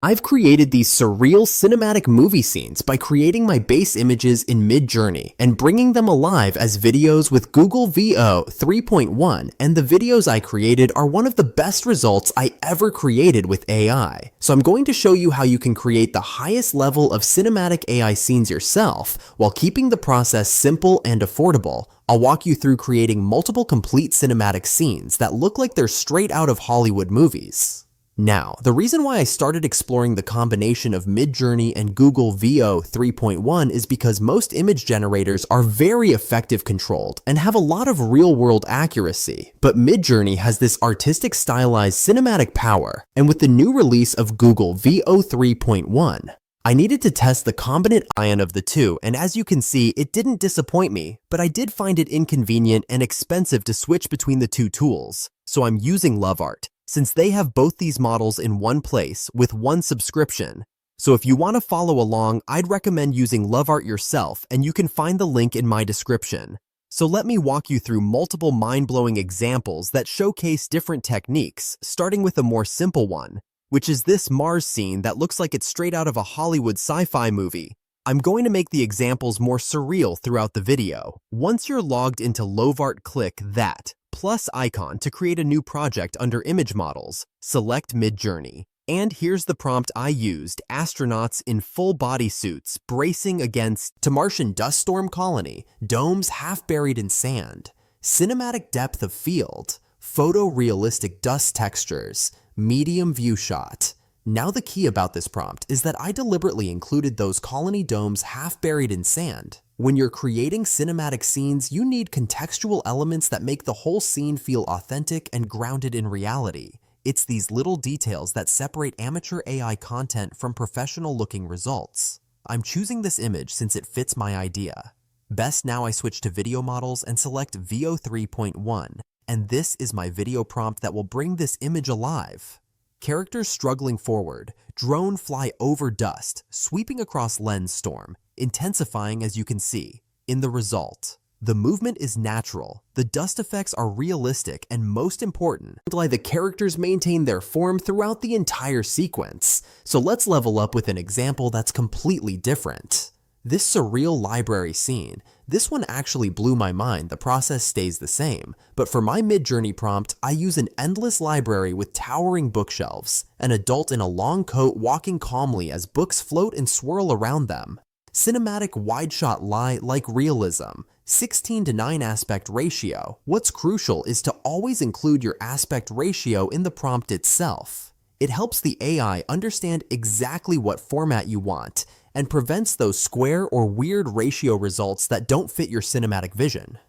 I've created these surreal cinematic movie scenes by creating my base images in Midjourney and bringing them alive as videos with Google VEO 3.1, and the videos I created are one of the best results I ever created with AI. So I'm going to show you how you can create the highest level of cinematic AI scenes yourself while keeping the process simple and affordable. I'll walk you through creating multiple complete cinematic scenes that look like they're straight out of Hollywood movies. Now, the reason why I started exploring the combination of Midjourney and Google VEO 3.1 is because most image generators are very effective controlled and have a lot of real-world accuracy, but Midjourney has this artistic stylized cinematic power, and with the new release of Google VEO 3.1, I needed to test the combinant ion of the two, and as you can see, it didn't disappoint me, but I did find it inconvenient and expensive to switch between the two tools, so I'm using LoveArt, since they have both these models in one place with one subscription. So if you want to follow along, I'd recommend using LoveArt yourself, and you can find the link in my description. So let me walk you through multiple mind-blowing examples that showcase different techniques, starting with a more simple one, which is this Mars scene that looks like it's straight out of a Hollywood sci-fi movie. I'm going to make the examples more surreal throughout the video. Once you're logged into LoveArt, click that plus icon to create a new project under Image Models. Select Midjourney. And here's the prompt I used: astronauts in full bodysuits bracing against to Martian dust storm colony, domes half buried in sand, cinematic depth of field, photorealistic dust textures, medium view shot. Now the key about this prompt is that I deliberately included those colony domes half buried in sand. When you're creating cinematic scenes, you need contextual elements that make the whole scene feel authentic and grounded in reality. It's these little details that separate amateur AI content from professional-looking results. I'm choosing this image since it fits my idea. Best now I switch to video models and select VEO 3.1, and this is my video prompt that will bring this image alive. Characters struggling forward, drone fly over dust, sweeping across lens storm, intensifying as you can see. In the result, the movement is natural, the dust effects are realistic, and most important, the characters maintain their form throughout the entire sequence. So let's level up with an example that's completely different. This surreal library scene, this one actually blew my mind. The process stays the same, but for my Midjourney prompt, I use an endless library with towering bookshelves, an adult in a long coat walking calmly as books float and swirl around them. Cinematic wide-shot lie like realism, 16:9 aspect ratio. What's crucial is to always include your aspect ratio in the prompt itself. It helps the AI understand exactly what format you want and prevents those square or weird ratio results that don't fit your cinematic vision.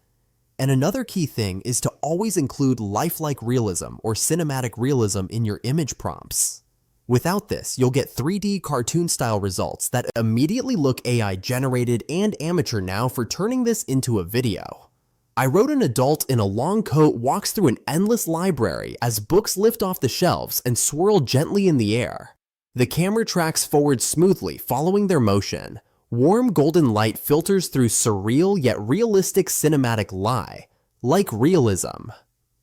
And another key thing is to always include lifelike realism or cinematic realism in your image prompts. Without this, you'll get 3D cartoon-style results that immediately look AI generated and amateur. Now for turning this into a video. I wrote an adult in a long coat walks through an endless library as books lift off the shelves and swirl gently in the air. The camera tracks forward smoothly, following their motion. Warm golden light filters through surreal yet realistic cinematic lie, like realism.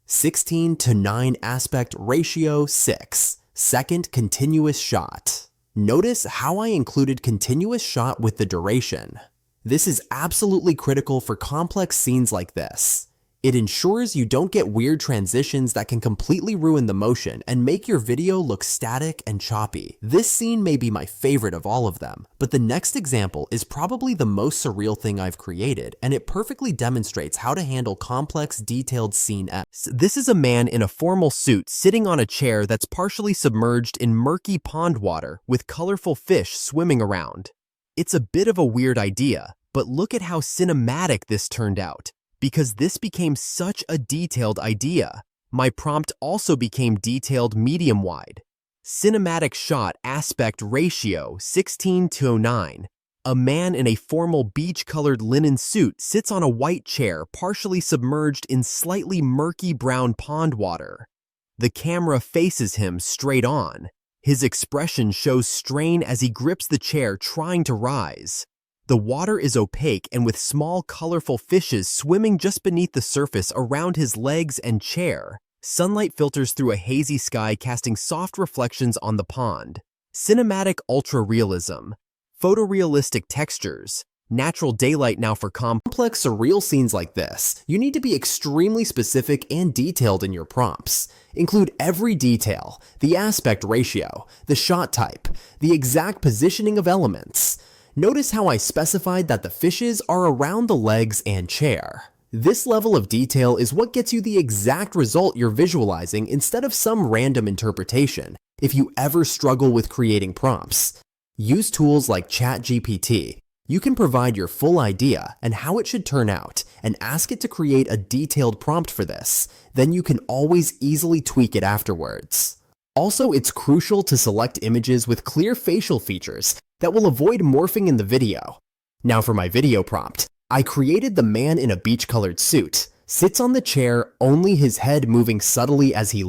16:9 aspect ratio 6. Second continuous shot. Notice how I included continuous shot with the duration. This is absolutely critical for complex scenes like this. It ensures you don't get weird transitions that can completely ruin the motion and make your video look static and choppy. This scene may be my favorite of all of them, but the next example is probably the most surreal thing I've created, and it perfectly demonstrates how to handle complex, detailed scene. This is a man in a formal suit sitting on a chair that's partially submerged in murky pond water with colorful fish swimming around. It's a bit of a weird idea, but look at how cinematic this turned out. Because this became such a detailed idea, my prompt also became detailed medium wide. Cinematic shot aspect ratio 16:9. A man in a formal beach-colored linen suit sits on a white chair partially submerged in slightly murky brown pond water. The camera faces him straight on. His expression shows strain as he grips the chair trying to rise. The water is opaque and with small, colorful fishes swimming just beneath the surface around his legs and chair. Sunlight filters through a hazy sky, casting soft reflections on the pond. cinematic ultra-realism, photorealistic textures, natural daylight. Now for complex surreal scenes like this, you need to be extremely specific and detailed in your prompts. Include every detail, the aspect ratio, the shot type, the exact positioning of elements. Notice how I specified that the fishes are around the legs and chair. This level of detail is what gets you the exact result you're visualizing instead of some random interpretation. If you ever struggle with creating prompts, use tools like ChatGPT. You can provide your full idea and how it should turn out and ask it to create a detailed prompt for this. Then you can always easily tweak it afterwards. Also, it's crucial to select images with clear facial features that will avoid morphing in the video. Now for my video prompt, I created the man in a beach-colored suit, sits on the chair, only his head moving subtly as he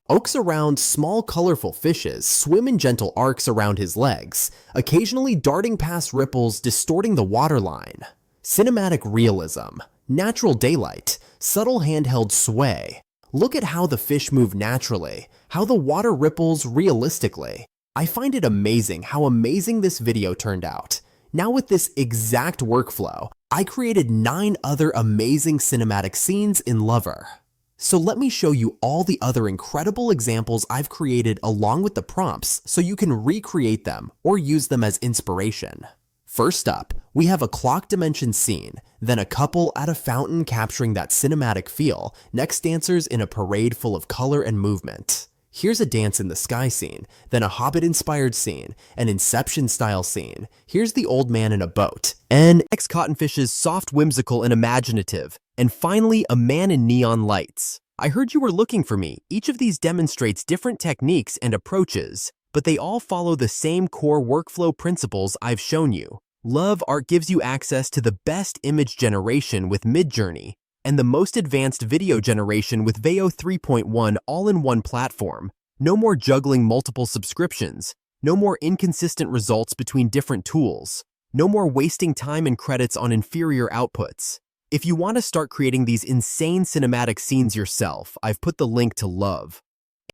oaks around small colorful fishes, swim in gentle arcs around his legs, occasionally darting past ripples distorting the waterline. Cinematic realism, natural daylight, subtle handheld sway. Look at how the fish move naturally, how the water ripples realistically. I find it amazing how amazing this video turned out. Now with this exact workflow, I created 9 other amazing cinematic scenes in Lover. So let me show you all the other incredible examples I've created along with the prompts so you can recreate them or use them as inspiration. First up, we have a clock dimension scene, then a couple at a fountain capturing that cinematic feel, next dancers in a parade full of color and movement. Here's a dance in the sky scene, then a Hobbit-inspired scene, an Inception-style scene. Here's the old man in a boat, and next cottonfishes soft, whimsical, and imaginative. And finally, a man in neon lights. I heard you were looking for me. Each of these demonstrates different techniques and approaches, but they all follow the same core workflow principles I've shown you. Love Art gives you access to the best image generation with Midjourney, and the most advanced video generation with VEO 3.1 all-in-one platform. No more juggling multiple subscriptions. No more inconsistent results between different tools. No more wasting time and credits on inferior outputs. If you want to start creating these insane cinematic scenes yourself, I've put the link to Love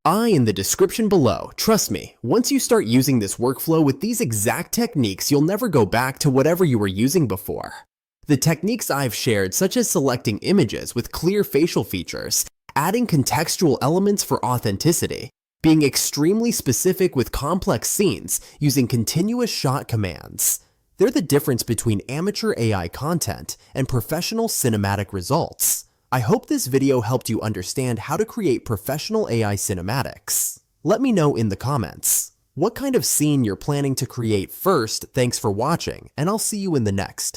in the description below. Trust me, once you start using this workflow with these exact techniques, you'll never go back to whatever you were using before. The techniques I've shared, such as selecting images with clear facial features, adding contextual elements for authenticity, being extremely specific with complex scenes using continuous shot commands, they're the difference between amateur AI content and professional cinematic results. I hope this video helped you understand how to create professional AI cinematics. Let me know in the comments what kind of scene you're planning to create first. Thanks for watching, and I'll see you in the next.